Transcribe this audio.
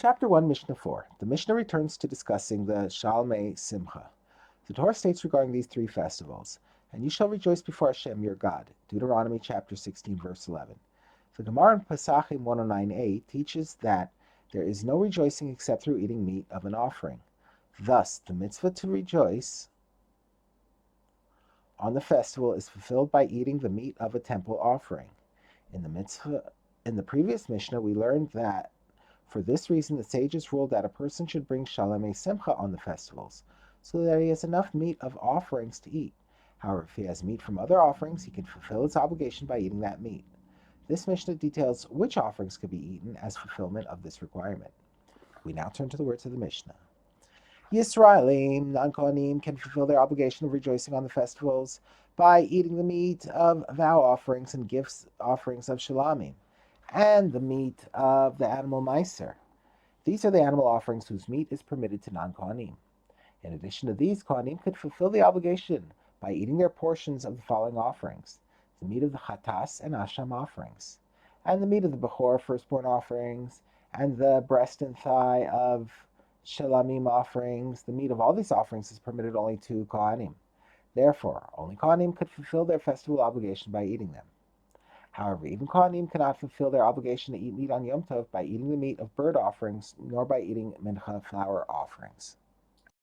Chapter 1, Mishnah 4. The Mishnah returns to discussing the Shalmei Simcha. The Torah states regarding these three festivals, "And you shall rejoice before Hashem your God." Deuteronomy chapter 16, verse 11. The Gemara in Pesachim 109a teaches that there is no rejoicing except through eating meat of an offering. Thus, the mitzvah to rejoice on the festival is fulfilled by eating the meat of a temple offering. In the previous Mishnah, we learned that for this reason, the sages ruled that a person should bring Shalmei Simcha on the festivals, so that he has enough meat of offerings to eat. However, if he has meat from other offerings, he can fulfill his obligation by eating that meat. This Mishnah details which offerings could be eaten as fulfillment of this requirement. We now turn to the words of the Mishnah. Yisraelim, non-Kohanim, can fulfill their obligation of rejoicing on the festivals by eating the meat of vow offerings and gifts offerings of Shalamim, and the meat of the animal meiser. These are the animal offerings whose meat is permitted to non-Kohanim. In addition to these, Kohanim could fulfill the obligation by eating their portions of the following offerings: the meat of the chatas and asham offerings, and the meat of the bechor firstborn offerings, and the breast and thigh of shalamim offerings. The meat of all these offerings is permitted only to Kohanim. Therefore, only Kohanim could fulfill their festival obligation by eating them. However, even Kohanim cannot fulfill their obligation to eat meat on Yom Tov by eating the meat of bird offerings, nor by eating mincha flour offerings.